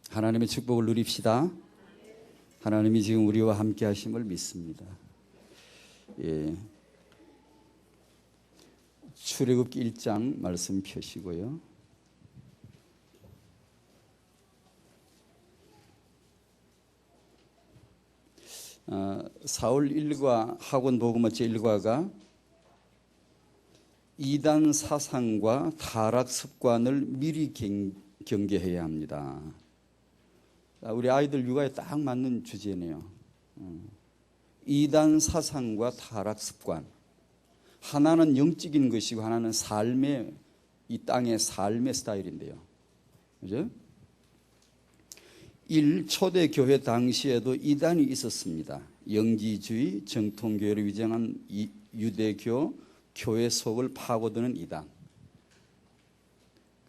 하나님의 축복을 누립시다. 하나님이 지금 우리와 함께 하심을 믿습니다. 출애굽기 1장 말씀 펴시고요. 사울 일과 학원 복음어체 일과가 이단 사상과 타락 습관을 미리 경계해야 합니다. 우리 아이들 육아에 딱 맞는 주제네요. 이단 사상과 타락 습관. 하나는 영적인 것이고 하나는 삶의, 이 땅의 삶의 스타일인데요. 그죠? 초대 교회 당시에도 이단이 있었습니다. 영지주의, 정통교회를 위장한 유대교 교회 속을 파고드는 이단.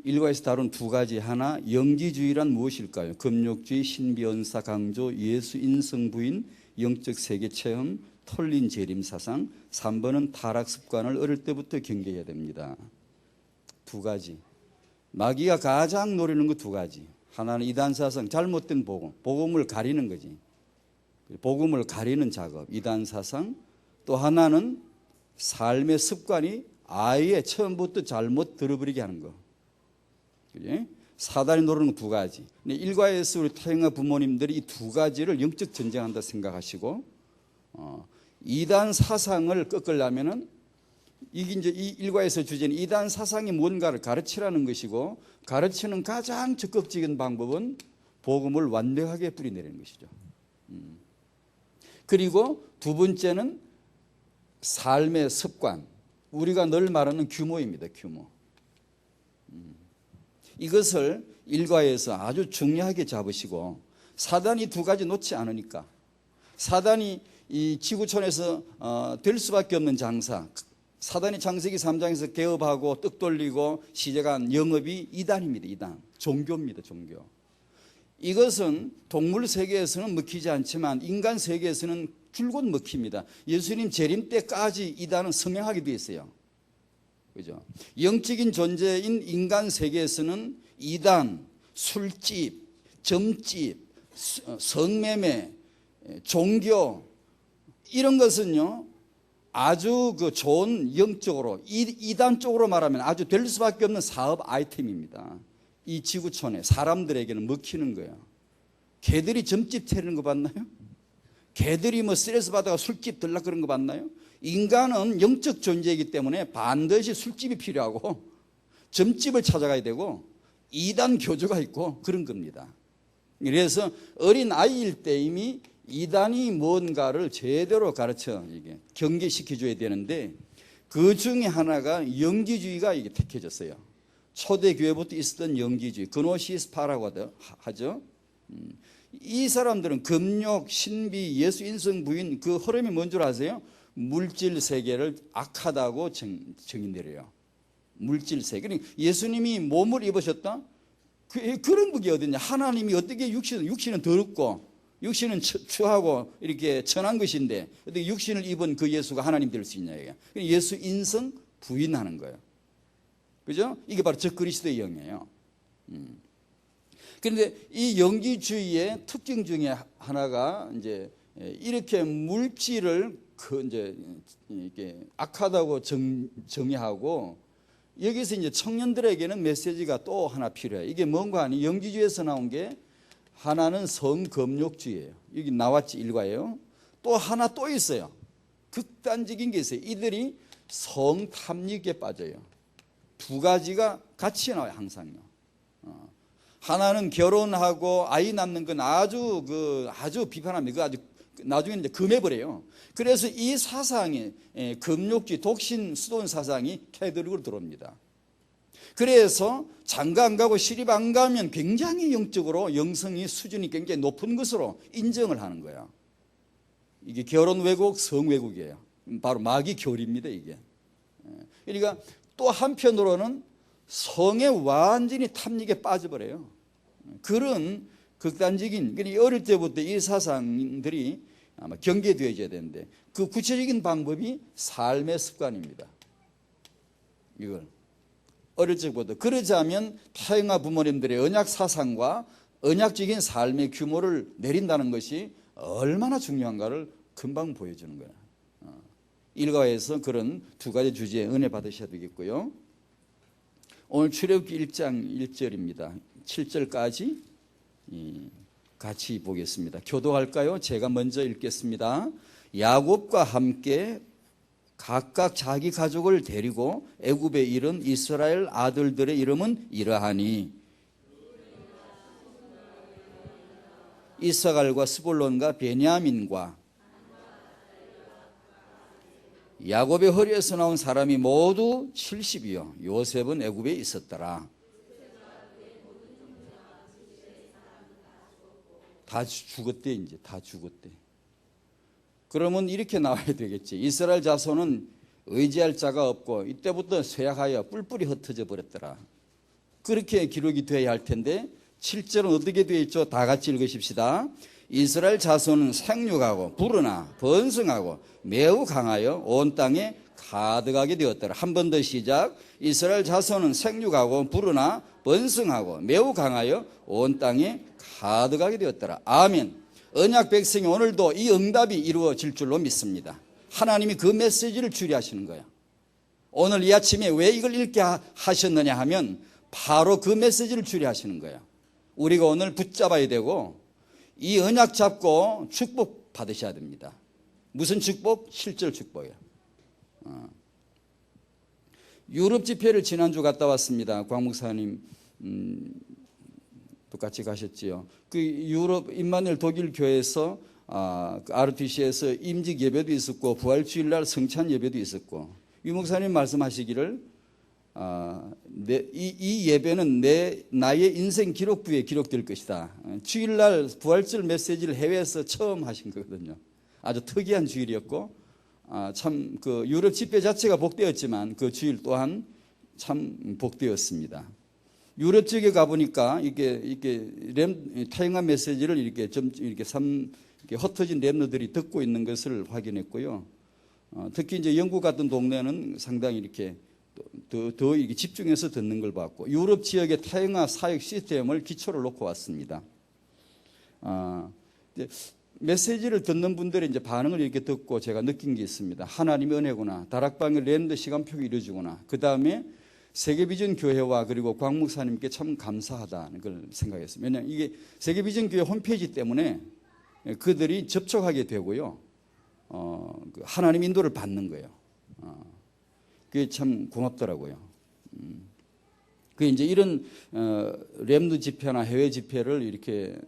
일과에서 다룬 두 가지, 하나 영지주의란 무엇일까요? 금욕주의, 신비언사 강조, 예수 인성 부인, 영적 세계 체험, 털린 재림 사상. 3번은 타락 습관을 어릴 때부터 경계해야 됩니다. 두 가지. 마귀가 가장 노리는 거 두 가지. 하나는 이단 사상, 잘못된 복음, 복음을 가리는 거지. 복음을 가리는 작업, 이단 사상. 또 하나는 삶의 습관이 아예 처음부터 잘못 들어버리게 하는 거. 그지? 사단이 노리는 두 가지. 근데 일과에서 우리 태영아 부모님들이 이 두 가지를 영적 전쟁한다 생각하시고, 이단 사상을 꺾으려면은 이게 이제 이 일과에서 주제는 이단 사상이 뭔가를 가르치라는 것이고, 가르치는 가장 적극적인 방법은 복음을 완벽하게 뿌리내리는 것이죠. 그리고 두 번째는 삶의 습관. 우리가 늘 말하는 규모입니다. 규모. 이것을 일과에서 아주 중요하게 잡으시고, 사단이 두 가지 놓지 않으니까, 사단이 이 지구촌에서 될 수밖에 없는 장사, 사단이 창세기 3장에서 개업하고 떡 돌리고 시작한 영업이 이단입니다. 이단. 종교입니다. 종교. 이것은 동물 세계에서는 먹히지 않지만 인간 세계에서는 줄곧 먹힙니다. 예수님 재림 때까지 이단은 성행하게 되어 있어요. 그죠? 영적인 존재인 인간 세계에서는 이단, 술집, 점집, 성매매, 종교 이런 것은요 아주 그 좋은 영적으로 이단 쪽으로 말하면 아주 될 수밖에 없는 사업 아이템입니다. 이 지구촌에 사람들에게는 먹히는 거예요. 개들이 점집 차리는 거 봤나요? 개들이 뭐 스트레스 받아가 술집 들락 그런 거 봤나요? 인간은 영적 존재이기 때문에 반드시 술집이 필요하고 점집을 찾아가야 되고 이단 교주가 있고 그런 겁니다. 그래서 어린 아이일 때 이미 이단이 뭔가를 제대로 가르쳐 이게 경계시켜줘야 되는데, 그 중에 하나가 영지주의가 이게 택해졌어요. 초대교회부터 있었던 영지주의, 그노시스파라고 하죠. 이 사람들은 금욕, 신비, 예수 인성 부인 그 흐름이 뭔 줄 아세요? 물질 세계를 악하다고 정의 내려요. 물질 세계. 그러니까 예수님이 몸을 입으셨다? 그런 복이 어딨냐? 하나님이 어떻게 육신은 더럽고 육신은 추하고 이렇게 천한 것인데 어떻게 육신을 입은 그 예수가 하나님 될 수 있냐? 예수 인성 부인하는 거예요. 그죠? 이게 바로 적그리스도의 영이에요. 그런데 이 영지주의의 특징 중에 하나가 이제 이렇게 물질을 이제 이렇게 악하다고 정의하고, 여기서 이제 청년들에게는 메시지가 또 하나 필요해요. 이게 뭔가 하니 영지주의에서 나온 게 하나는 성금욕주의예요. 여기 나왔지 일과예요. 또 하나 또 있어요. 극단적인 게 있어요. 이들이 성탐닉에 빠져요. 두 가지가 같이 나와요. 항상요. 하나는 결혼하고 아이 낳는 건 아주 비판합니다. 그 아주 나중에 이제 금해버려요. 그래서 이 사상이 금욕주의, 독신, 수돈 사상이 캐드릭으로 들어옵니다. 그래서 장가 안 가고 시집 안 가면 굉장히 영적으로 영성이 수준이 굉장히 높은 것으로 인정을 하는 거예요. 이게 결혼 왜곡, 성 왜곡이에요. 바로 마귀 교리입니다, 이게. 그러니까 또 한편으로는 성에 완전히 탐닉에 빠져버려요. 그런 극단적인, 그러니까 어릴 때부터 이 사상들이 아마 경계되어져야 되는데, 그 구체적인 방법이 삶의 습관입니다. 이걸 어릴 적부터. 그러자면 태영아 부모님들의 언약 사상과 언약적인 삶의 규모를 내린다는 것이 얼마나 중요한가를 금방 보여주는 거예요. 일과에서 그런 두 가지 주제에 은혜 받으셔야 되겠고요. 오늘 출애굽기 1장 1절입니다. 7절까지 같이 보겠습니다. 교도할까요? 제가 먼저 읽겠습니다. 야곱과 함께 각각 자기 가족을 데리고 애굽에 이른 이스라엘 아들들의 이름은 이러하니 이사갈과 스불론과 베냐민과 야곱의 허리에서 나온 사람이 모두 70이요 요셉은 애굽에 있었더라. 다 죽었대. 이제 다 죽었대. 그러면 이렇게 나와야 되겠지. 이스라엘 자손은 의지할 자가 없고 이때부터 쇠약하여 뿔뿔이 흩어져 버렸더라. 그렇게 기록이 되어야 할 텐데 7절은 어떻게 되어 있죠? 다 같이 읽으십시다. 이스라엘 자손은 생육하고 불어나 번성하고 매우 강하여 온 땅에 가득하게 되었더라. 한 번 더 시작. 이스라엘 자손은 생육하고 불어나 번성하고 매우 강하여 온 땅에 가득하게 되었더라. 아멘. 언약 백성이 오늘도 이 응답이 이루어질 줄로 믿습니다. 하나님이 그 메시지를 주리하시는 거예요. 오늘 이 아침에 왜 이걸 읽게 하셨느냐 하면 바로 그 메시지를 주리하시는 거예요. 우리가 오늘 붙잡아야 되고 이 언약 잡고 축복 받으셔야 됩니다. 무슨 축복? 실질 축복이에요. 유럽 집회를 지난주 갔다 왔습니다. 광 목사님 똑같이 가셨지요. 그 유럽 임마누엘 독일 교회에서 RTC에서 임직 예배도 있었고 부활주일날 성찬 예배도 있었고 유 목사님 말씀하시기를 이 예배는 나의 인생 기록부에 기록될 것이다. 주일날 부활절 메시지를 해외에서 처음 하신 거거든요. 아주 특이한 주일이었고 참 그 유럽 집회 자체가 복되었지만 그 주일 또한 참 복되었습니다. 유럽 지역에 가보니까 이렇게 타영한 메시지를 이렇게 흩어진 렘너들이 듣고 있는 것을 확인했고요. 특히 이제 영국 같은 동네는 상당히 이렇게 더 이렇게 집중해서 듣는 걸 봤고 유럽 지역의 타영화 사역 시스템을 기초를 놓고 왔습니다. 메시지를 듣는 분들의 이제 반응을 이렇게 듣고 제가 느낀 게 있습니다. 하나님의 은혜구나. 다락방의 랜드 시간표가 이루어지구나. 그 다음에 세계비전 교회와 그리고 광 목사님께 참 감사하다는 걸 생각했습니다. 왜냐하면 이게 세계비전 교회 홈페이지 때문에 그들이 접촉하게 되고요. 하나님 인도를 받는 거예요. 그게 참 고맙더라고요. 그 이제 이런 렘드 집회나 해외 집회를 이렇게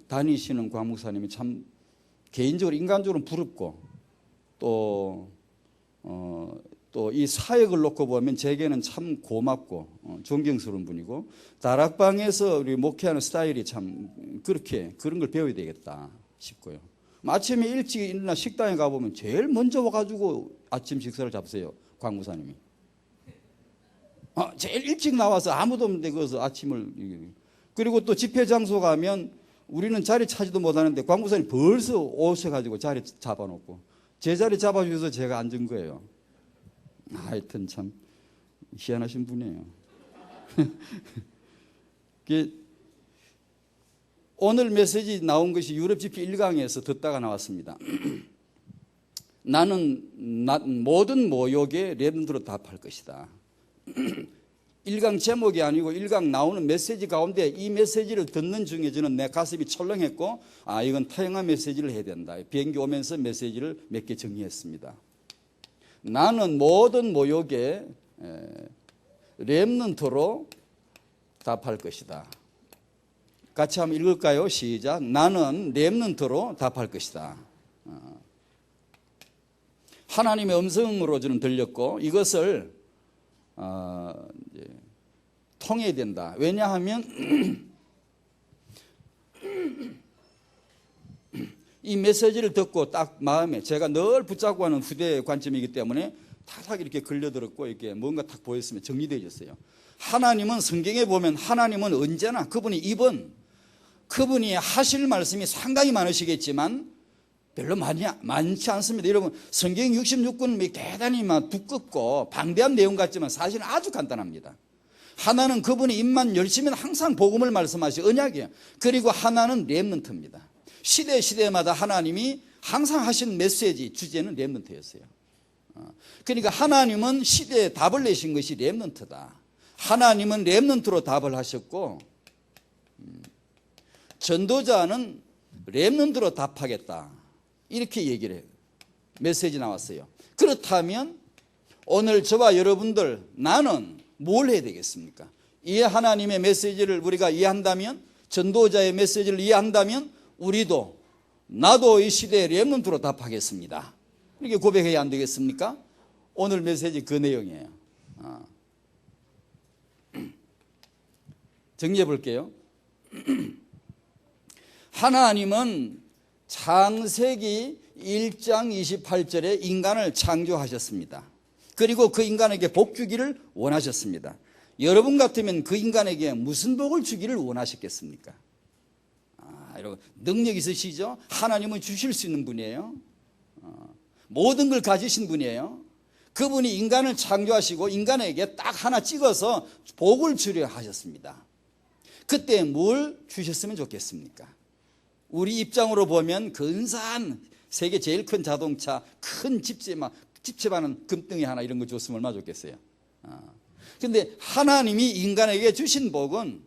다니시는 광 목사님이 참 개인적으로 인간적으로 부럽고 또 이 사역을 놓고 보면 제게는 참 고맙고 존경스러운 분이고 다락방에서 우리 목회하는 스타일이 참 그런 걸 배워야 되겠다 싶고요. 아침에 일찍 일어나 식당에 가보면 제일 먼저 와가지고 아침 식사를 잡으세요. 광 목사님이. 제일 일찍 나와서 아무도 없는데 거기서 아침을. 그리고 또 집회 장소 가면 우리는 자리 차지도 못하는데 광 목사님 벌써 오셔가지고 자리 잡아놓고 제 자리 잡아주셔서 제가 앉은 거예요. 하여튼 참 희한하신 분이에요. 오늘 메시지 나온 것이 유럽 집회 1강에서 듣다가 나왔습니다. 나는 모든 모욕에 렘넌트로 답할 것이다. 1강 제목이 아니고 1강 나오는 메시지 가운데 이 메시지를 듣는 중에 저는 내 가슴이 철렁했고 이건 타영한 메시지를 해야 된다. 비행기 오면서 메시지를 몇 개 정리했습니다. 나는 모든 모욕에 렘넌트로 답할 것이다. 같이 한번 읽을까요? 시작. 나는 렘넌트로 답할 것이다. 하나님의 음성으로 저는 들렸고 이것을 통해야 된다. 왜냐하면 이 메시지를 듣고 딱 마음에 제가 늘 붙잡고 하는 후대의 관점이기 때문에 탁탁 이렇게 걸려들었고 이렇게 뭔가 탁 보였으면 정리되어졌어요. 하나님은 성경에 보면 하나님은 언제나 그분이 하실 말씀이 상당히 많으시겠지만 별로 많지 않습니다. 여러분 성경 66권은 대단히 두껍고 방대한 내용 같지만 사실은 아주 간단합니다. 하나는 그분의 입만 열시면 항상 복음을 말씀하시 언약이에요. 그리고 하나는 렘넌트입니다. 시대마다 하나님이 항상 하신 메시지 주제는 렘넌트였어요. 그러니까 하나님은 시대에 답을 내신 것이 렘넌트다. 하나님은 렘넌트로 답을 하셨고 전도자는 렘넌트로 답하겠다. 이렇게 얘기를 해요. 메시지 나왔어요. 그렇다면 오늘 저와 여러분들 나는 뭘 해야 되겠습니까? 이 하나님의 메시지를 우리가 이해한다면, 전도자의 메시지를 이해한다면 우리도 나도 이 시대의 렘넌트로 답하겠습니다. 이렇게 고백해야 안 되겠습니까? 오늘 메시지 그 내용이에요. 정리해 볼게요. 하나님은 창세기 1장 28절에 인간을 창조하셨습니다. 그리고 그 인간에게 복 주기를 원하셨습니다. 여러분 같으면 그 인간에게 무슨 복을 주기를 원하셨겠습니까? 여러분 능력 있으시죠? 하나님은 주실 수 있는 분이에요. 모든 걸 가지신 분이에요. 그분이 인간을 창조하시고 인간에게 딱 하나 찍어서 복을 주려 하셨습니다. 그때 뭘 주셨으면 좋겠습니까? 우리 입장으로 보면 근사한 세계 제일 큰 자동차, 큰 집채만한 금덩이 하나 이런 거 줬으면 얼마나 좋겠어요. 그런데 하나님이 인간에게 주신 복은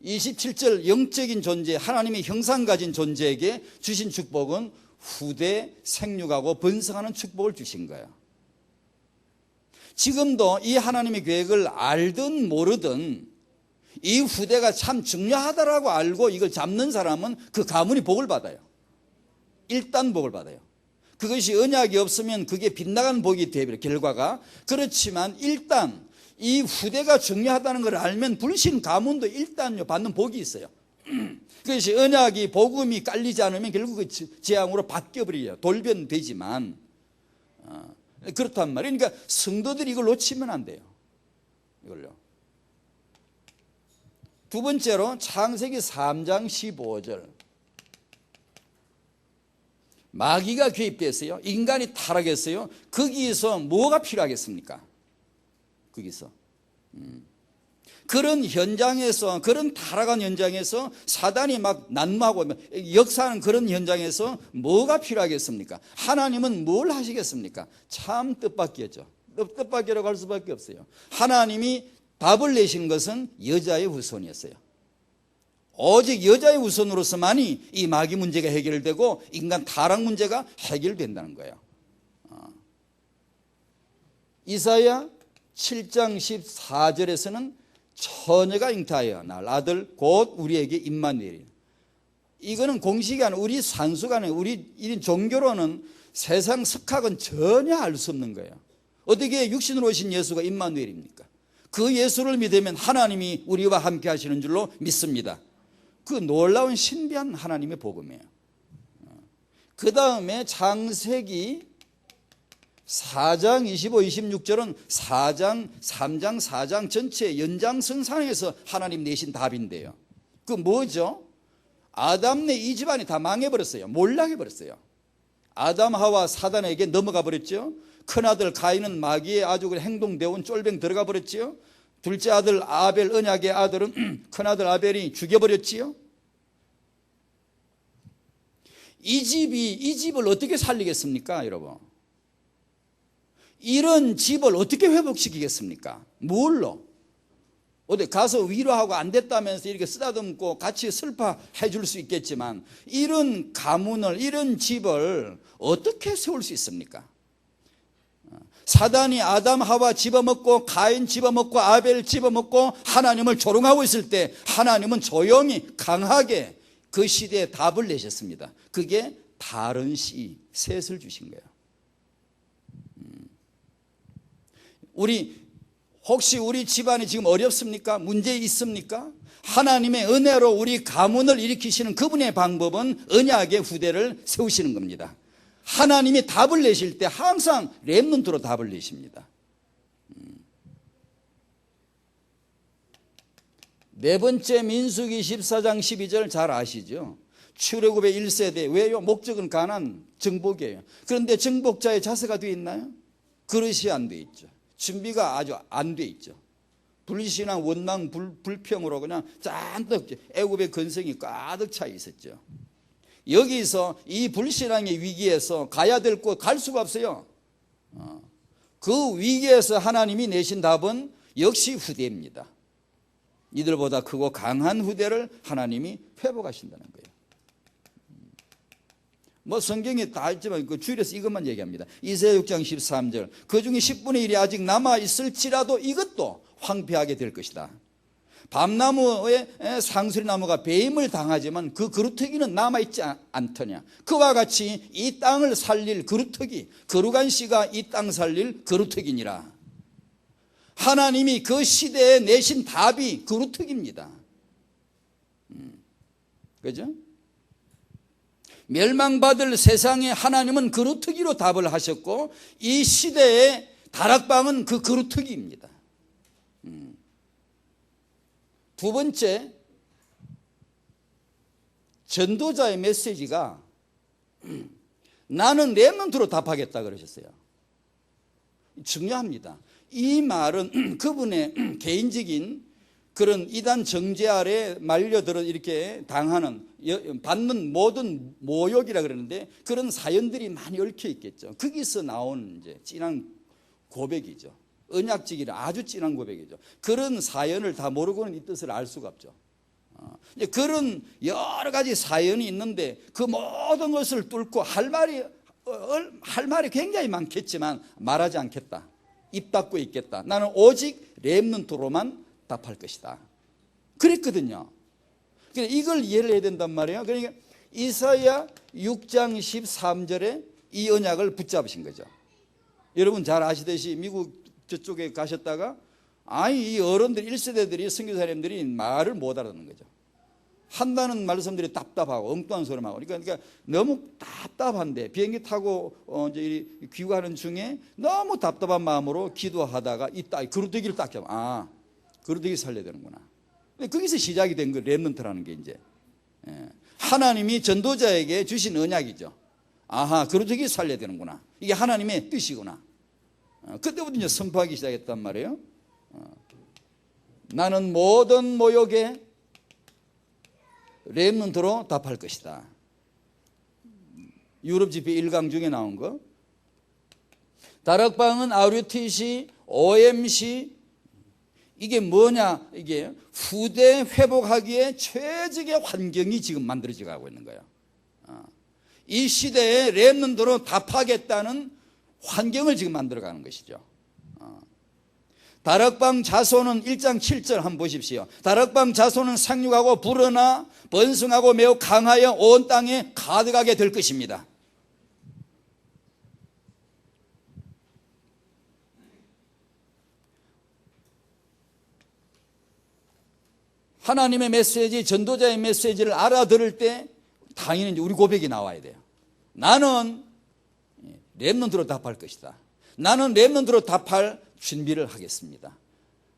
27절 영적인 존재, 하나님의 형상 가진 존재에게 주신 축복은 후대 생육하고 번성하는 축복을 주신 거예요. 지금도 이 하나님의 계획을 알든 모르든 이 후대가 참 중요하다라고 알고 이걸 잡는 사람은 그 가문이 복을 받아요. 일단 복을 받아요. 그것이 언약이 없으면 그게 빗나간 복이 되버려요. 결과가. 그렇지만 일단 이 후대가 중요하다는 걸 알면 불신 가문도 일단요 받는 복이 있어요. 그것이 언약이 복음이 깔리지 않으면 결국 그 재앙으로 바뀌어버려요. 돌변되지만 그렇단 말이에요. 그러니까 성도들이 이걸 놓치면 안 돼요. 이걸요. 두 번째로 창세기 3장 15절. 마귀가 개입됐어요. 인간이 타락했어요. 거기에서 뭐가 필요하겠습니까? 거기서 그런 현장에서, 그런 타락한 현장에서 사단이 막 난무하고 역사하는 그런 현장에서 뭐가 필요하겠습니까? 하나님은 뭘 하시겠습니까? 참 뜻밖이었죠. 뜻밖이라고 할 수밖에 없어요. 하나님이 답을 내신 것은 여자의 후손이었어요. 오직 여자의 후손으로서만이 이 마귀 문제가 해결되고 인간 타락 문제가 해결된다는 거예요. 이사야 7장 14절에서는 처녀가 잉태하여 낳을 아들 곧 우리에게 임마누엘이라. 이거는 공식이 아니라 우리 산수가 아니라 우리 이런 종교로는 세상 석학은 전혀 알 수 없는 거예요. 어떻게 육신으로 오신 예수가 임마누엘입니까? 그 예수를 믿으면 하나님이 우리와 함께 하시는 줄로 믿습니다. 그 놀라운 신비한 하나님의 복음이에요. 그 다음에 창세기 4장 25, 26절은 3장, 4장 전체 연장선상에서 하나님 내신 답인데요. 그 뭐죠? 아담네 이 집안이 다 망해버렸어요. 몰락해버렸어요. 아담 하와 사단에게 넘어가 버렸죠. 큰아들 가인은 마귀의 아주 행동대원 쫄병 들어가 버렸지요. 둘째 아들 아벨, 언약의 아들은 큰아들 아벨이 죽여버렸지요. 이 집을 어떻게 살리겠습니까, 여러분? 이런 집을 어떻게 회복시키겠습니까? 뭘로? 어디 가서 위로하고 안 됐다면서 이렇게 쓰다듬고 같이 슬퍼해 줄 수 있겠지만 이런 가문을, 이런 집을 어떻게 세울 수 있습니까? 사단이 아담 하와 집어먹고 가인 집어먹고 아벨 집어먹고 하나님을 조롱하고 있을 때 하나님은 조용히 강하게 그 시대에 답을 내셨습니다. 그게 다른 씨, 셋을 주신 거예요. 혹시 우리 집안이 지금 어렵습니까? 문제 있습니까? 하나님의 은혜로 우리 가문을 일으키시는 그분의 방법은 언약의 후대를 세우시는 겁니다. 하나님이 답을 내실 때 항상 렘넌트로 답을 내십니다. 네 번째 민수기 14장 12절 잘 아시죠? 출애굽의 1세대. 왜요? 목적은 가나안 정복이에요. 그런데 정복자의 자세가 되어 있나요? 그릇이 안 되어 있죠. 준비가 아주 안 되어 있죠. 불신앙, 원망, 불평으로 그냥 잔뜩 애굽의 근성이 가득 차 있었죠. 여기서 이 불신앙의 위기에서 가야 될 곳 갈 수가 없어요. 그 위기에서 하나님이 내신 답은 역시 후대입니다. 이들보다 크고 강한 후대를 하나님이 회복하신다는 거예요. 뭐 성경에 다 있지만 그 줄여서 이것만 얘기합니다. 이사야 6장 13절 그 중에 10분의 1이 아직 남아있을지라도 이것도 황폐하게 될 것이다. 밤나무의 상수리나무가 배임을 당하지만 그 그루터기는 남아있지 않더냐. 그와 같이 이 땅을 살릴 그루터기, 거룩한 씨가 이 땅 살릴 그루터기니라. 하나님이 그 시대에 내신 답이 그루터기입니다. 그죠? 멸망받을 세상에 하나님은 그루터기로 답을 하셨고 이 시대의 다락방은 그 그루터기입니다. 두 번째, 전도자의 메시지가 나는 렘넌트로 답하겠다 그러셨어요. 중요합니다. 이 말은 그분의 개인적인 그런 이단 정죄 아래 말려들어 이렇게 당하는 받는 모든 모욕이라 그러는데 그런 사연들이 많이 얽혀 있겠죠. 거기서 나온 이제 진한 고백이죠. 언약지기는 아주 진한 고백이죠. 그런 사연을 다 모르고는 이 뜻을 알 수가 없죠. 이제 그런 여러 가지 사연이 있는데 그 모든 것을 뚫고 할 말이 굉장히 많겠지만 말하지 않겠다. 입 닫고 있겠다. 나는 오직 렘넌트로만 답할 것이다. 그랬거든요. 그러니까 이걸 이해를 해야 된단 말이에요. 그러니까 이사야 6장 13절에 이 언약을 붙잡으신 거죠. 여러분 잘 아시듯이 미국 저쪽에 가셨다가 이 어른들 1세대들이 선교사님들이 말을 못 알아듣는 거죠. 한다는 말씀들이 답답하고 엉뚱한 소리만 하고 그러니까 너무 답답한데 비행기 타고 이제 귀국하는 중에 너무 답답한 마음으로 기도하다가 그루터기를 딱 잡아 그루터기 살려야 되는구나. 거기서 시작이 된 거 렘넌트라는 게 이제 하나님이 전도자에게 주신 언약이죠. 그루터기 살려야 되는구나. 이게 하나님의 뜻이구나. 그때부터 이제 선포하기 시작했단 말이에요. 나는 모든 모욕에 렘넌트로 답할 것이다. 유럽 집회 1강 중에 나온 거. 다락방은 RUTC, OMC 이게 뭐냐? 이게 후대 회복하기에 최적의 환경이 지금 만들어져 가고 있는 거예요. 이 시대에 렘넌트로 답하겠다는 환경을 지금 만들어가는 것이죠. 다락방 자손은 1장 7절 한번 보십시오. 다락방 자손은 상륙하고 불어나 번성하고 매우 강하여 온 땅에 가득하게 될 것입니다. 하나님의 메시지, 전도자의 메시지를 알아들을 때 당연히 우리 고백이 나와야 돼요. 나는 렘넌트로 답할 것이다. 나는 렘넌트로 답할 준비를 하겠습니다.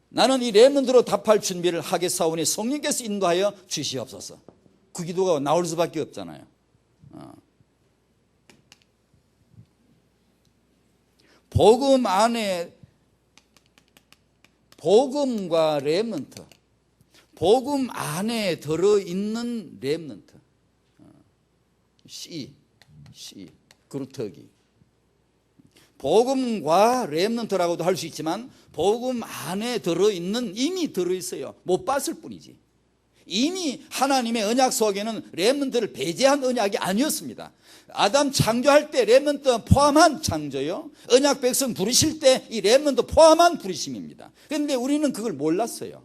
나는 이 렘넌트로 답할 준비를 하겠사오니 성령께서 인도하여 주시옵소서. 그 기도가 나올 수밖에 없잖아요. 복음 안에 복음과 렘넌트, 복음 안에 들어있는 렘넌트, 씨, 그루터기. 복음과 렘넌트라고도 할 수 있지만 복음 안에 들어있는 이미 들어있어요. 못 봤을 뿐이지. 이미 하나님의 언약 속에는 렘넌트를 배제한 언약이 아니었습니다. 아담 창조할 때 렘넌트 포함한 창조요. 언약 백성 부르실 때 이 렘넌트 포함한 부르심입니다. 그런데 우리는 그걸 몰랐어요.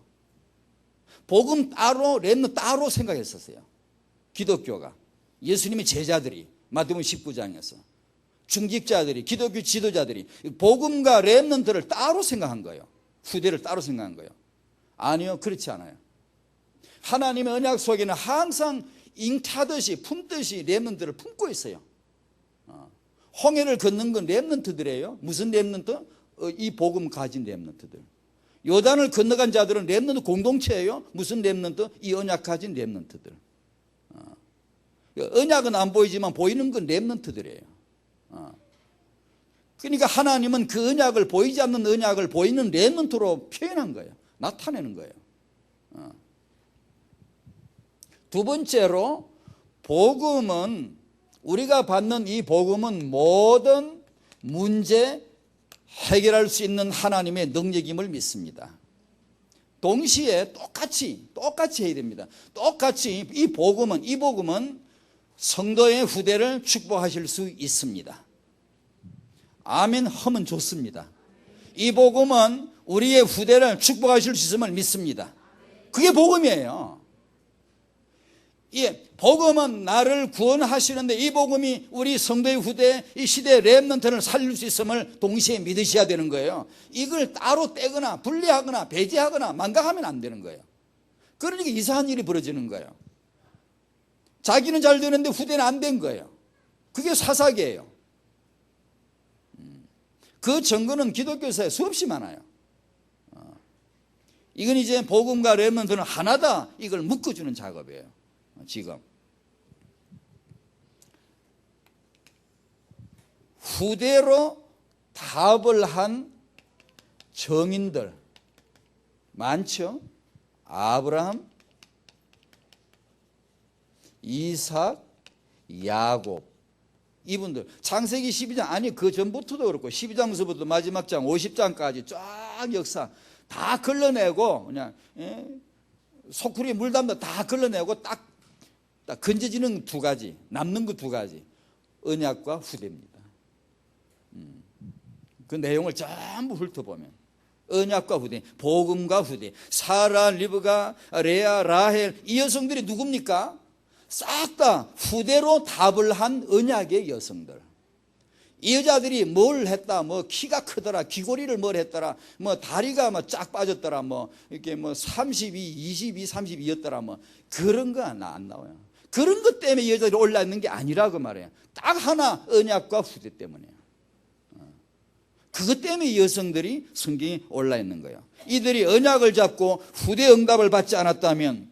복음 따로 렘넌트 따로 생각했었어요. 기독교가 예수님의 제자들이 마태복음 19장에서 중직자들이 기독교 지도자들이 복음과 렘넌트를 따로 생각한 거예요. 후대를 따로 생각한 거예요. 아니요, 그렇지 않아요. 하나님의 언약 속에는 항상 잉타듯이 품듯이 렘넌트를 품고 있어요. 홍해를 걷는 건 렘넌트들이에요. 무슨 렘넌트? 이 복음 가진 렘넌트들. 요단을 건너간 자들은 렘넌트 공동체예요. 무슨 렘넌트? 이 언약 가진 렘넌트들. 언약은 안 보이지만 보이는 건 렘넌트들이에요. 그러니까 하나님은 그 언약을 보이지 않는 언약을 보이는 렘넌트로 표현한 거예요. 나타내는 거예요. 두 번째로 복음은, 우리가 받는 이 복음은 모든 문제 해결할 수 있는 하나님의 능력임을 믿습니다. 동시에 똑같이 해야 됩니다. 똑같이 이 복음은 성도의 후대를 축복하실 수 있습니다. 아멘 하면 좋습니다. 이 복음은 우리의 후대를 축복하실 수 있음을 믿습니다. 그게 복음이에요. 예, 복음은 나를 구원하시는데 이 복음이 우리 성도의 후대, 이 시대의 렘넌트를 살릴 수 있음을 동시에 믿으셔야 되는 거예요. 이걸 따로 떼거나 분리하거나 배제하거나 망각하면 안 되는 거예요. 그러니까 이상한 일이 벌어지는 거예요. 자기는 잘 되는데 후대는 안 된 거예요. 그게 사사기예요. 그 증거는 기독교사에 수없이 많아요. 이건 이제 복음과 렘넌트는 하나다, 이걸 묶어주는 작업이에요. 지금 후대로 답을 한 정인들 많죠. 아브라함, 이삭, 야곱, 이분들 창세기 12장, 아니 그 전부터도 그렇고 12장서부터 마지막 장 50장까지 쫙 역사 다 걸러내고, 그냥 소쿠리에 물 담다 다 걸러내고 딱 건져지는 두 가지, 남는 거 두 가지, 언약과 후대입니다. 그 내용을 전부 훑어보면 언약과 후대, 복음과 후대, 사라, 리브가, 레아, 라헬, 이 여성들이 누굽니까? 싹 다 후대로 답을 한 언약의 여성들. 이 여자들이 뭘 했다, 뭐 키가 크더라, 귀고리를 뭘 했더라, 뭐 다리가 뭐 쫙 빠졌더라, 뭐 이렇게 뭐 32, 22, 32였더라, 뭐 그런 거 안 나와요. 그런 것 때문에 이 여자들이 올라 있는 게 아니라고 말해요. 딱 하나, 언약과 후대 때문에요. 그것 때문에 이 여성들이 성경에 올라 있는 거예요. 이들이 언약을 잡고 후대 응답을 받지 않았다면,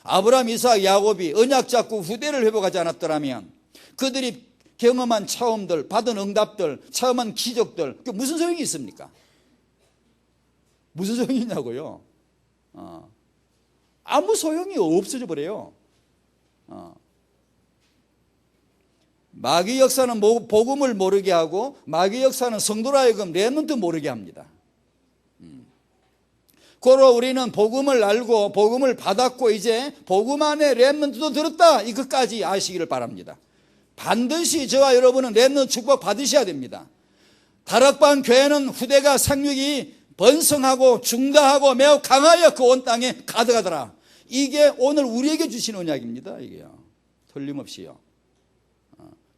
아브라함, 이삭, 야곱이 언약 잡고 후대를 회복하지 않았더라면, 그들이 경험한 체험들, 받은 응답들, 체험한 기적들, 그게 무슨 소용이 있습니까? 무슨 소용이 있냐고요? 아무 소용이 없어져 버려요. 마귀 역사는 복음을 모르게 하고, 마귀 역사는 성도로 하여금 렘넌트 모르게 합니다. 그러 우리는 복음을 알고 복음을 받았고 이제 복음 안에 렘넌트도 들었다, 이것까지 아시기를 바랍니다. 반드시 저와 여러분은 렘넌트 축복 받으셔야 됩니다. 다락방 교회는 후대가 생육이 번성하고 중다하고 매우 강하여 그 온 땅에 가득하더라. 이게 오늘 우리에게 주신 언약입니다. 이게요, 틀림없이요.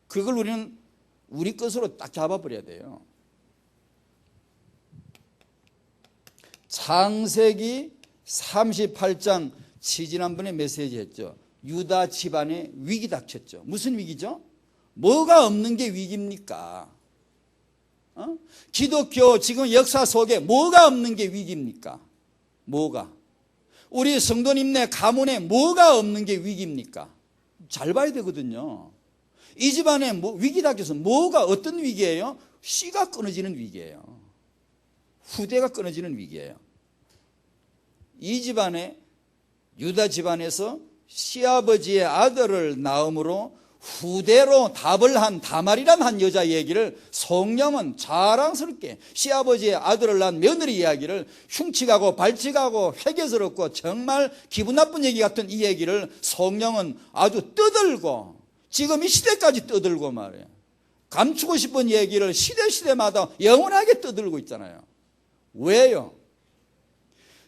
그걸 우리는 우리 것으로 딱 잡아버려야 돼요. 창세기 38장 지지난번에 메시지 했죠. 유다 집안에 위기 닥쳤죠. 무슨 위기죠? 뭐가 없는 게 위기입니까? 기독교 지금 역사 속에 뭐가 없는 게 위기입니까? 뭐가? 우리 성도님네 가문에 뭐가 없는 게 위기입니까? 잘 봐야 되거든요. 이 집안에 위기 닥쳐서 뭐가, 어떤 위기예요? 씨가 끊어지는 위기예요. 후대가 끊어지는 위기예요. 이 집안에, 유다 집안에서 시아버지의 아들을 낳음으로 후대로 답을 한 다말이란 한 여자 얘기를 성령은 자랑스럽게, 시아버지의 아들을 낳은 며느리 이야기를 흉측하고 발칙하고 회개스럽고 정말 기분 나쁜 얘기 같은 이 얘기를 성령은 아주 떠들고, 지금 이 시대까지 떠들고 말이에요. 감추고 싶은 얘기를 시대마다 영원하게 떠들고 있잖아요. 왜요?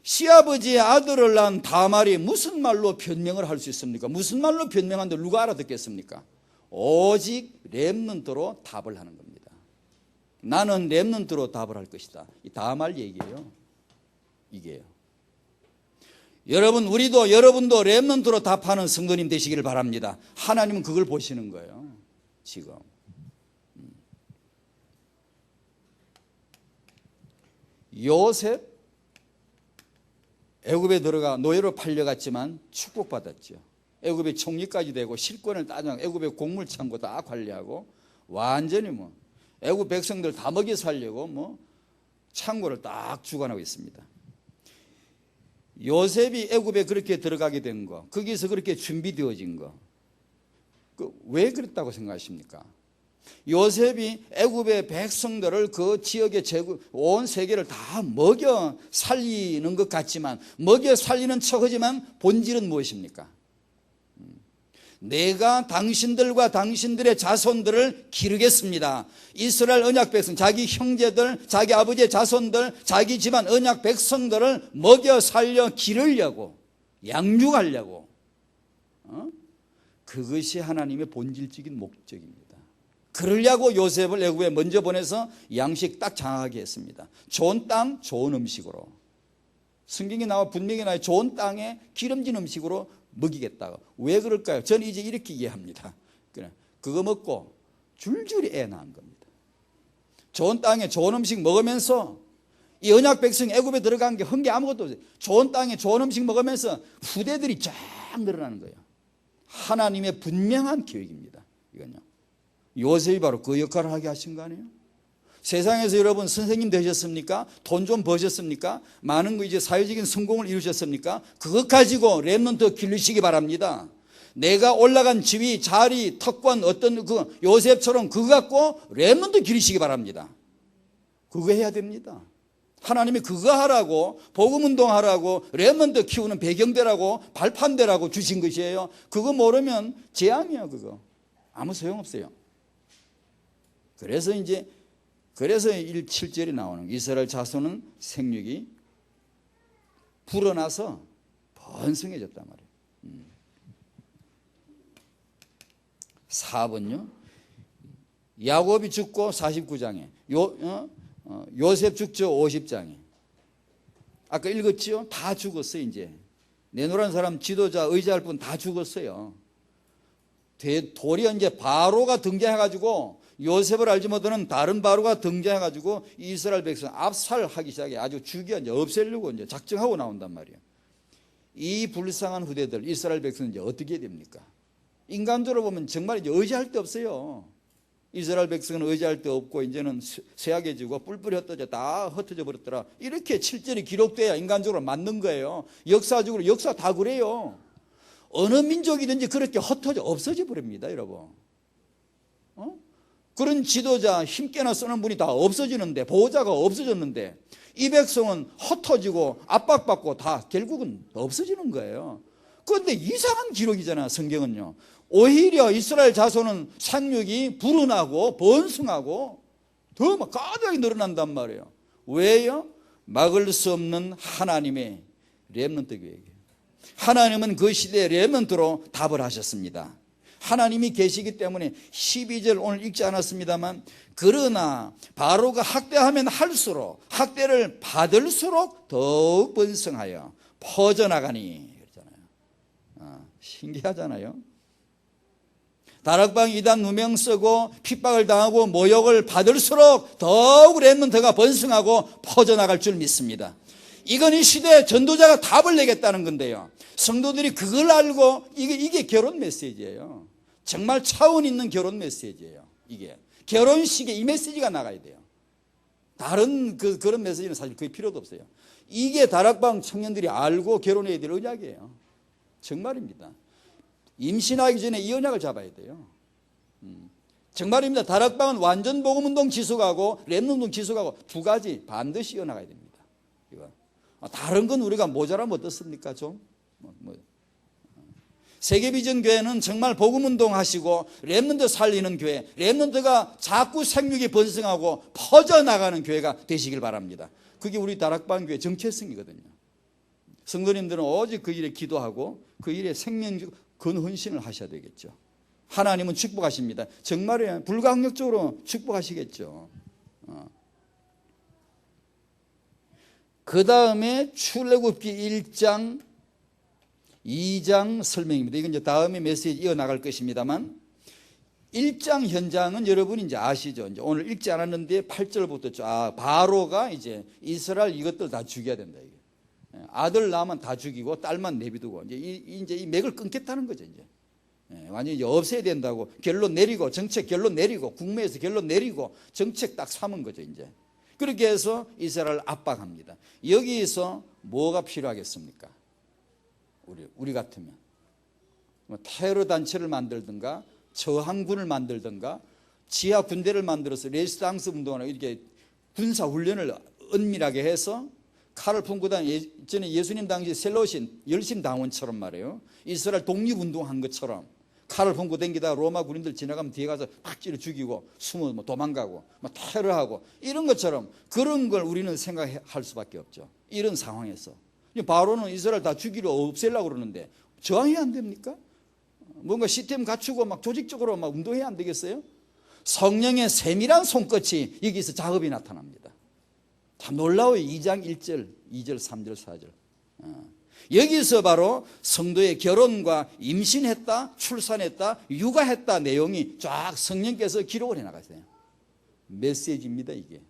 시아버지의 아들을 낳은 다말이 무슨 말로 변명을 할 수 있습니까? 무슨 말로 변명하는데 누가 알아듣겠습니까? 오직 렘넌트로 답을 하는 겁니다. 나는 렘넌트로 답을 할 것이다. 이 다말 얘기예요. 이게요. 여러분, 우리도, 여러분도 렘넌트로 답하는 성도님 되시기를 바랍니다. 하나님은 그걸 보시는 거예요. 지금 요셉, 애굽에 들어가 노예로 팔려갔지만 축복받았죠. 애굽의 총리까지 되고 실권을 따져 애굽의 곡물창고 다 관리하고 완전히 애굽 백성들 다 먹여 살려고 창고를 딱 주관하고 있습니다. 요셉이 애굽에 그렇게 들어가게 된 거, 거기서 그렇게 준비되어진 거, 왜 그랬다고 생각하십니까? 요셉이 애굽의 백성들을 그 지역의 온 세계를 다 먹여 살리는 것 같지만, 먹여 살리는 척하지만 본질은 무엇입니까? 내가 당신들과 당신들의 자손들을 기르겠습니다. 이스라엘 언약 백성, 자기 형제들, 자기 아버지의 자손들, 자기 집안 언약 백성들을 먹여 살려 기르려고, 양육하려고. 그것이 하나님의 본질적인 목적입니다. 그러려고 요셉을 애굽에 먼저 보내서 양식 딱 장하게 했습니다. 좋은 땅, 좋은 음식으로. 성경에 나와 분명히 나와 좋은 땅에 기름진 음식으로 먹이겠다고. 왜 그럴까요? 저는 이제 이렇게 이해합니다. 그거 먹고 줄줄이 애 낳은 겁니다. 좋은 땅에 좋은 음식 먹으면서 이 언약 백성 애굽에 들어간 게 한 게 아무것도 없어요. 좋은 땅에 좋은 음식 먹으면서 후대들이 쫙 늘어나는 거예요. 하나님의 분명한 계획입니다. 이건요. 요셉이 바로 그 역할을 하게 하신 거 아니에요? 세상에서 여러분 선생님 되셨습니까? 돈 좀 버셨습니까? 많은 거 이제 사회적인 성공을 이루셨습니까? 그것 가지고 렘넌트 기르시기 바랍니다. 내가 올라간 지위, 자리, 특권, 어떤 그 요셉처럼 그거 갖고 렘넌트 기르시기 바랍니다. 그거 해야 됩니다. 하나님이 그거 하라고, 복음운동 하라고, 렘넌트 키우는 배경대라고, 발판대라고 주신 것이에요. 그거 모르면 재앙이에요. 그거 아무 소용없어요. 그래서 7절이 나오는 이스라엘 자손은 생육이 불어나서 번성해졌단 말이에요. 4번요. 야곱이 죽고 49장에 요셉 죽죠 50장에. 아까 읽었지요? 다 죽었어요. 이제 내노란 사람 지도자 의지할 분 다 죽었어요. 도리어 이제 바로가 등장해가지고 요셉을 알지 못하는 다른 바로가 등장해가지고 이스라엘 백성 압살하기 시작해. 아주 죽여 이제 없애려고 이제 작정하고 나온단 말이에요. 이 불쌍한 후대들 이스라엘 백성은 이제 어떻게 됩니까? 인간적으로 보면 정말 이제 의지할 데 없어요. 이스라엘 백성은 의지할 데 없고 이제는 쇠약해지고 뿔뿔이 흩어져 다 흩어져 버렸더라. 이렇게 7절이 기록돼야 인간적으로 맞는 거예요. 역사적으로 역사 다 그래요. 어느 민족이든지 그렇게 흩어져 없어져 버립니다, 여러분. 그런 지도자 힘께나 쓰는 분이 다 없어지는데, 보호자가 없어졌는데 이 백성은 흩어지고 압박받고 다 결국은 없어지는 거예요. 그런데 이상한 기록이잖아. 성경은요. 오히려 이스라엘 자손은 생육이 불어나고 번성하고 더 막 가득히 늘어난단 말이에요. 왜요? 막을 수 없는 하나님의 렘넌트 계획이에요. 하나님은 그 시대의 렘넌트로 답을 하셨습니다. 하나님이 계시기 때문에 12절 오늘 읽지 않았습니다만, 그러나 바로가 학대하면 할수록 학대를 받을수록 더욱 번성하여 퍼져나가니. 그러잖아요. 신기하잖아요. 다락방 이단 누명 쓰고 핍박을 당하고 모욕을 받을수록 더욱 렘넌트가 번성하고 퍼져나갈 줄 믿습니다. 이건 이 시대의 전도자가 답을 내겠다는 건데요. 성도들이 그걸 알고 이게 결혼 메시지예요. 정말 차원 있는 결혼 메시지예요. 이게 결혼식에 이 메시지가 나가야 돼요. 다른 그런 메시지는 사실 거의 필요도 없어요. 이게 다락방 청년들이 알고 결혼해야 될 언약이에요. 정말입니다. 임신하기 전에 이 언약을 잡아야 돼요. 정말입니다. 다락방은 완전 복음운동 지속하고 렘넌트운동 지속하고 두 가지 반드시 이어나가야 됩니다. 이거. 다른 건 우리가 모자라면 어떻습니까? 좀 세계비전 교회는 정말 복음운동 하시고 렘넌트 살리는 교회, 렘넌트가 자꾸 생육이 번성하고 퍼져나가는 교회가 되시길 바랍니다. 그게 우리 다락방 교회 정체성이거든요. 성도님들은 오직 그 일에 기도하고 그 일에 생명적 근헌신을 하셔야 되겠죠. 하나님은 축복하십니다. 정말이에요. 불가항력적으로 축복하시겠죠. 그 다음에 출애굽기 1장 2장 설명입니다. 이건 이제 다음에 메시지 이어나갈 것입니다만, 1장 현장은 여러분이 이제 아시죠. 이제 오늘 읽지 않았는데 8절부터 바로가 이제 이스라엘 이것들 다 죽여야 된다. 이게. 아들 낳으면 다 죽이고 딸만 내비두고 이제 이 맥을 끊겠다는 거죠. 이제 완전히 이제 없애야 된다고 결론 내리고 정책 결론 내리고 국내에서 결론 내리고 정책 딱 삼은 거죠. 이제 그렇게 해서 이스라엘을 압박합니다. 여기서 뭐가 필요하겠습니까? 우리 같으면 뭐 테러 단체를 만들든가 저항군을 만들든가 지하 군대를 만들어서 레지스탕스 운동을 이렇게 군사 훈련을 은밀하게 해서 칼을 품고 다니는 예전에 예수님 당시 셀로신 열심 당원처럼 말이에요. 이스라엘 독립운동한 것처럼 칼을 품고 다니다가 로마 군인들 지나가면 뒤에 가서 팍 찌르 죽이고 숨어 뭐 도망가고 뭐 테러하고 이런 것처럼 그런 걸 우리는 생각할 수밖에 없죠. 이런 상황에서 바로는 이스라엘 다 죽이려 없애려고 그러는데 저항이 안 됩니까? 뭔가 시스템 갖추고 막 조직적으로 막 운동해야 안 되겠어요? 성령의 세밀한 손끝이 여기서 작업이 나타납니다. 참 놀라워요. 2장 1절, 2절, 3절, 4절. 여기서 바로 성도의 결혼과 임신했다, 출산했다, 육아했다 내용이 쫙 성령께서 기록을 해나가세요. 메시지입니다, 이게.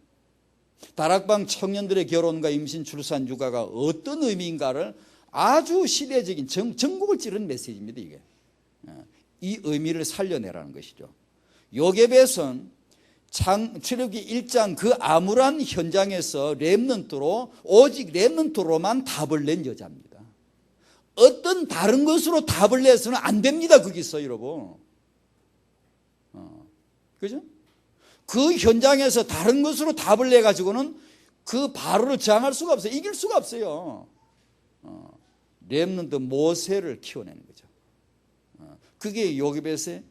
다락방 청년들의 결혼과 임신, 출산, 육아가 어떤 의미인가를 아주 시대적인 전국을 찌르는 메시지입니다, 이게. 이 의미를 살려내라는 것이죠. 요게벳은 출애굽기 1장 그 암울한 현장에서 렘넌트로 오직 렘넌트로만 답을 낸 여자입니다. 어떤 다른 것으로 답을 내서는 안 됩니다. 거기서 여러분. 그죠? 그 현장에서 다른 것으로 답을 내 가지고는 그 바로를 저항할 수가 없어요. 이길 수가 없어요. 렘넌트 모세를 키워내는 거죠. 그게 요게벳의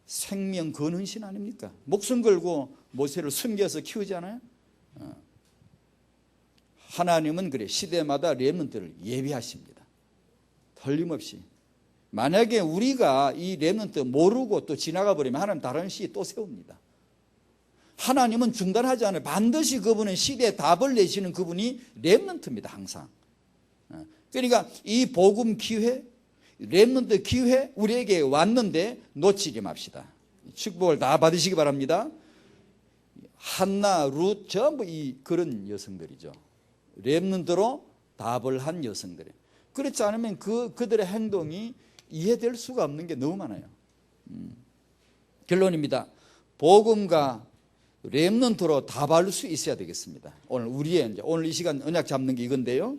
생명 근헌신 아닙니까? 목숨 걸고 모세를 숨겨서 키우잖아요. 하나님은 그래 시대마다 렘넌트를 예비하십니다. 틀림없이. 만약에 우리가 이 렘넌트 모르고 또 지나가 버리면 하나님 다른 시 또 세웁니다. 하나님은 중단하지 않아요. 반드시 그분은 시대에 답을 내시는 그분이 렘넌트입니다. 항상. 그러니까 이 복음 기회, 렘넌트 기회 우리에게 왔는데 놓치지 맙시다. 축복을 다 받으시기 바랍니다. 한나, 룻 전부 그런 여성들이죠. 렘넌트로 답을 한 여성들이에요. 그렇지 않으면 그들의 행동이 이해될 수가 없는 게 너무 많아요. 결론입니다. 복음과 렘넌트로 답할 수 있어야 되겠습니다. 오늘 이 시간 언약 잡는 게 이건데요.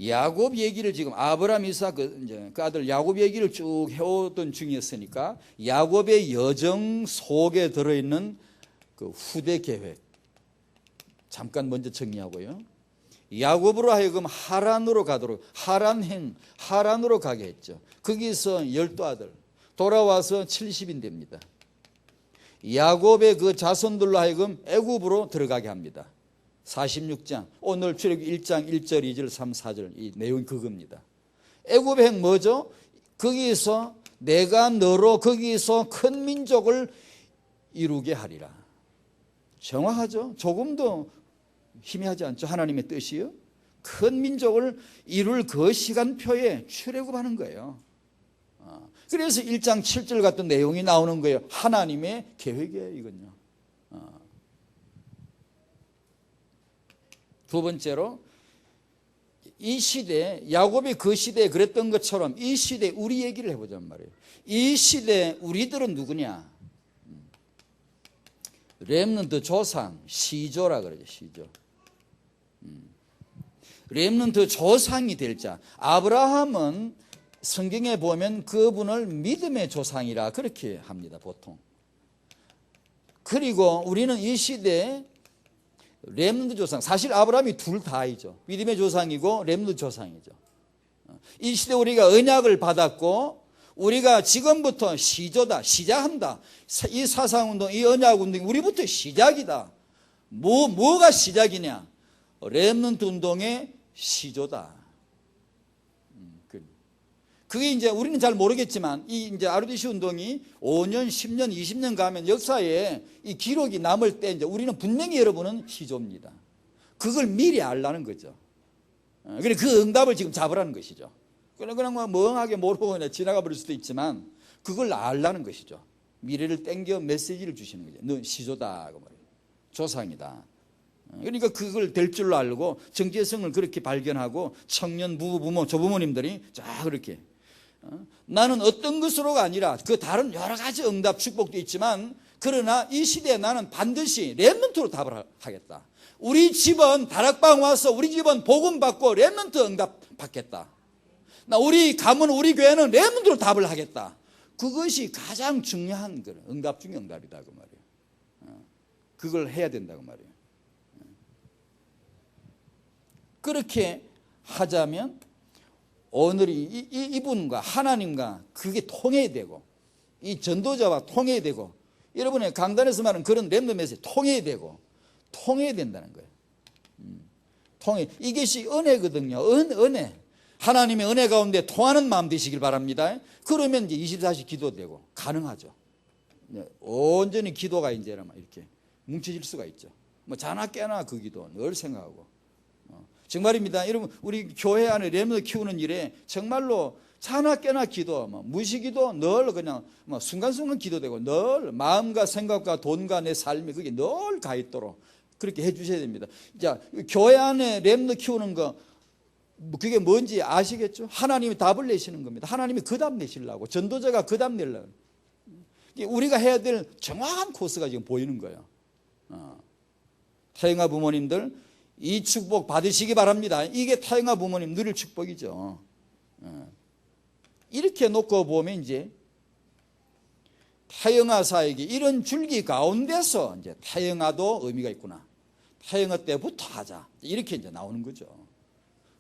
야곱 얘기를 지금 아브라함, 이삭 그 아들 야곱 얘기를 쭉 해오던 중이었으니까 야곱의 여정 속에 들어있는 그 후대 계획 잠깐 먼저 정리하고요. 야곱으로 하여금 하란으로 가게 했죠. 거기서 12아들 돌아와서 70인 됩니다. 야곱의 그 자손들로 하여금 애굽으로 들어가게 합니다. 46장 오늘 출애굽기 1장 1절 2절 3, 4절 이 내용이 그겁니다. 애굽의 행 뭐죠? 거기서 내가 너로 거기서 큰 민족을 이루게 하리라. 정확하죠? 조금도 희미하지 않죠? 하나님의 뜻이요. 큰 민족을 이룰 그 시간표에 출애굽하는 거예요. 그래서 1장 7절 같은 내용이 나오는 거예요. 하나님의 계획이에요, 이건요. 두 번째로 이 시대 야곱이 그 시대에 그랬던 것처럼 이 시대 우리 얘기를 해보자는 말이에요. 이 시대 우리들은 누구냐? 렘넌트 조상 시조라 그러죠. 시조. 렘넌트 조상이 될 자. 아브라함은 성경에 보면 그분을 믿음의 조상이라 그렇게 합니다. 보통. 그리고 우리는 이 시대에 렘넌트 조상, 사실 아브라함이 둘 다이죠. 믿음의 조상이고 렘넌트 조상이죠. 이 시대 우리가 언약을 받았고 우리가 지금부터 시조다, 시작한다. 이 사상운동, 이 언약운동이 우리부터 시작이다. 뭐가 시작이냐? 렘넌트 운동의 시조다. 그게 이제 우리는 잘 모르겠지만 이 이제 RUTC 운동이 5년, 10년, 20년 가면 역사에 이 기록이 남을 때 이제 우리는 분명히 여러분은 시조입니다. 그걸 미리 알라는 거죠. 그래 그 응답을 지금 잡으라는 것이죠. 그냥 뭐 멍하게 모르고 그냥 지나가 버릴 수도 있지만 그걸 알라는 것이죠. 미래를 땡겨 메시지를 주시는 거죠. 너 시조다, 그 말이에요. 조상이다. 그러니까 그걸 될 줄로 알고 정체성을 그렇게 발견하고 청년 부모, 조부모님들이 쫙 그렇게 나는 어떤 것으로가 아니라 그 다른 여러 가지 응답 축복도 있지만 그러나 이 시대에 나는 반드시 렘넌트로 답을 하겠다. 우리 집은 다락방 와서 우리 집은 복음 받고 렘넌트 응답 받겠다. 우리 가문 우리 교회는 렘넌트로 답을 하겠다. 그것이 가장 중요한 거예요. 응답 중에 응답이다 그 말이에요. 그걸 해야 된다고 말이에요. 그렇게 하자면 오늘 이분과 하나님과 그게 통해야 되고 이 전도자와 통해야 되고 여러분의 강단에서 말하는 그런 렘넌트 메시지 통해야 되고 통해야 된다는 거예요. 통해. 이것이 은혜거든요. 은혜. 하나님의 은혜 가운데 통하는 마음 되시길 바랍니다. 그러면 이제 24시 기도되고 가능하죠. 온전히 기도가 이제 이렇게 뭉쳐질 수가 있죠. 뭐 자나 깨나 그 기도 늘 생각하고. 정말입니다. 여러분 우리 교회 안에 렘넌트 키우는 일에 정말로 자나 깨나 기도, 무시기도 늘 그냥 순간순간 기도되고 늘 마음과 생각과 돈과 내 삶이 그게 늘 가 있도록 그렇게 해주셔야 됩니다. 자, 교회 안에 렘넌트 키우는 거 그게 뭔지 아시겠죠? 하나님이 답을 내시는 겁니다. 하나님이 그 답 내시려고 전도자가 그 답 내려고 우리가 해야 될 정확한 코스가 지금 보이는 거예요. 타영아 부모님들 이 축복 받으시기 바랍니다. 이게 타영아 부모님 누릴 축복이죠. 이렇게 놓고 보면 이제 타영아사에게 이런 줄기 가운데서 이제 타영아도 의미가 있구나. 타영아 때부터 하자. 이렇게 이제 나오는 거죠.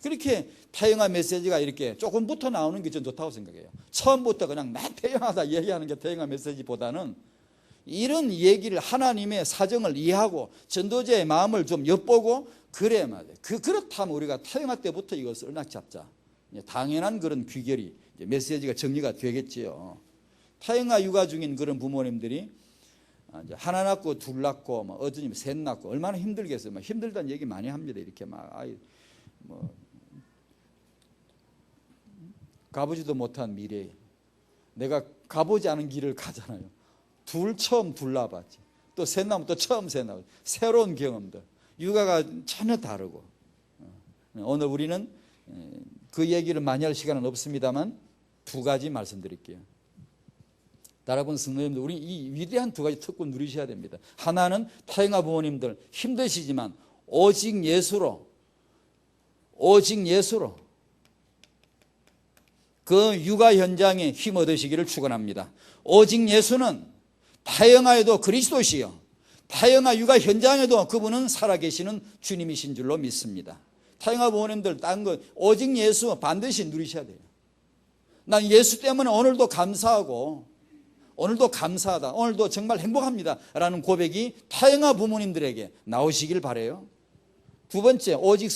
그렇게 타영아 메시지가 이렇게 조금부터 나오는 게 전 좋다고 생각해요. 처음부터 그냥 나 타영아다 얘기하는 게 타영아 메시지보다는 이런 얘기를 하나님의 사정을 이해하고 전도자의 마음을 좀 엿보고 그래 말이에요. 그렇다면 우리가 타영아 때부터 이것을 은낙 잡자. 당연한 그런 귀결이 메시지가 정리가 되겠지요. 타영아 육아 중인 그런 부모님들이 하나 낳고 둘 낳고 어쩌면 셋 낳고 얼마나 힘들겠어요. 힘들다는 얘기 많이 합니다. 이렇게 가보지도 못한 미래에 내가 가보지 않은 길을 가잖아요. 처음 둘 낳아봤지. 또 셋 낳으면 또 처음 셋 낳아봤지. 새로운 경험들. 육아가 전혀 다르고. 오늘 우리는 그 얘기를 많이 할 시간은 없습니다만 두 가지 말씀드릴게요. 여러분 성도님들 우리 이 위대한 두 가지 특권 누리셔야 됩니다. 하나는 타영아 부모님들 힘드시지만 오직 예수로 그 육아 현장에 힘 얻으시기를 축원합니다. 오직 예수는 타영아에도 그리스도시요 타영아 육아 현장에도 그분은 살아계시는 주님이신 줄로 믿습니다. 타영아 부모님들 딴 거 오직 예수 반드시 누리셔야 돼요. 난 예수 때문에 오늘도 감사하고 오늘도 감사하다 오늘도 정말 행복합니다 라는 고백이 타영아 부모님들에게 나오시길 바라요. 두 번째 오직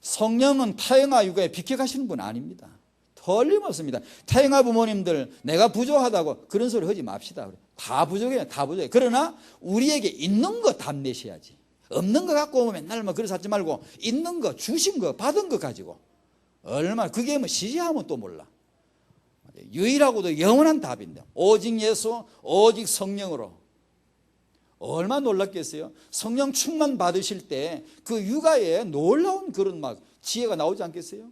성령은 타영아 육아에 비켜가시는 분 아닙니다. 틀림없습니다. 타영아 부모님들 내가 부족하다고 그런 소리 하지 맙시다. 다 부족해요. 다 부족해요. 그러나 우리에게 있는 거 답내셔야지. 없는 거 갖고 오면 맨날 그래서 하지 말고 있는 거 주신 거 받은 거 가지고 얼마나 그게 시시하면 또 몰라. 유일하고도 영원한 답인데 오직 예수 오직 성령으로 얼마나 놀랍겠어요. 성령 충만 받으실 때 그 육아에 놀라운 그런 지혜가 나오지 않겠어요?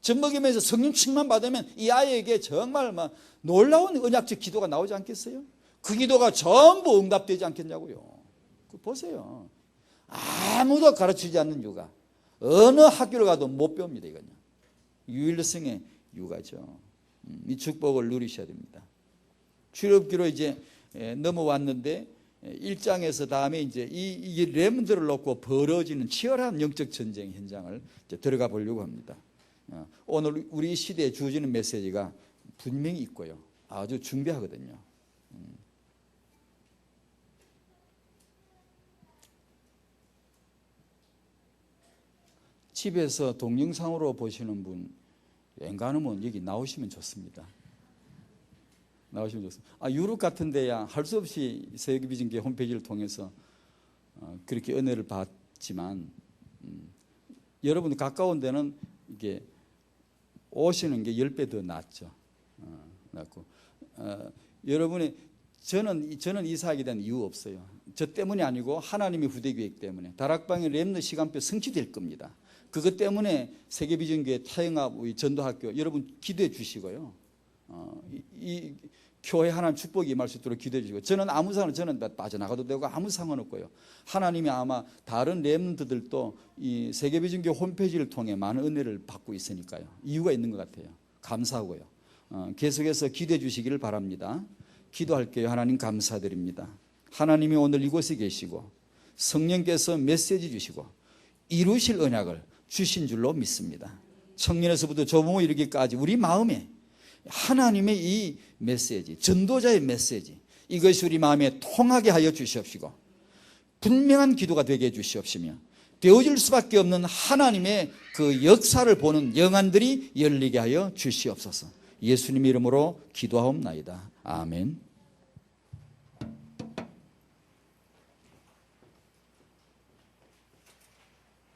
젖먹이면서 성령 충만 받으면 이 아이에게 정말 놀라운 언약적 기도가 나오지 않겠어요? 그 기도가 전부 응답되지 않겠냐고요. 보세요. 아무도 가르치지 않는 육아 어느 학교를 가도 못 배웁니다. 이건요. 유일성의 육아죠. 이 축복을 누리셔야 됩니다. 출애굽기로 이제 넘어왔는데 1장에서 다음에 이제 이 렘들을 놓고 벌어지는 치열한 영적 전쟁 현장을 이제 들어가 보려고 합니다. 오늘 우리 시대에 주어지는 메시지가 분명히 있고요. 아주 중대하거든요. 집에서 동영상으로 보시는 분 웬간하면 여기 나오시면 좋습니다. 나오시면 좋습니다. 유럽 같은 데야 할 수 없이 세계비전교회 홈페이지를 통해서 그렇게 은혜를 받지만 여러분 가까운 데는 이게 오시는 게 10배 더 낫죠. 낫고 여러분의 저는 이사하게 된 이유 없어요. 저 때문이 아니고 하나님의 후대 계획 때문에 다락방의 렘너 시간표 성취될 겁니다. 그것 때문에 세계비전교회 타영합 전도학교 여러분 기도해 주시고요. 이 교회 하나님 축복이 임할 수 있도록 기도해 주시고, 저는 아무 상관, 저는 빠져나가도 되고 아무 상관없고요. 하나님이 아마 다른 렘너들도 이 세계비전교회 홈페이지를 통해 많은 은혜를 받고 있으니까요. 이유가 있는 것 같아요. 감사하고요. 계속해서 기도해 주시기를 바랍니다. 기도할게요. 하나님 감사드립니다. 하나님이 오늘 이곳에 계시고 성령께서 메시지 주시고 이루실 언약을 주신 줄로 믿습니다. 청년에서부터 조부모 이르기까지 우리 마음에 하나님의 이 메시지, 전도자의 메시지, 이것이 우리 마음에 통하게 하여 주시옵시고 분명한 기도가 되게 해 주시옵시며 되어질 수밖에 없는 하나님의 그 역사를 보는 영안들이 열리게 하여 주시옵소서. 예수님 이름으로 기도하옵나이다. 아멘.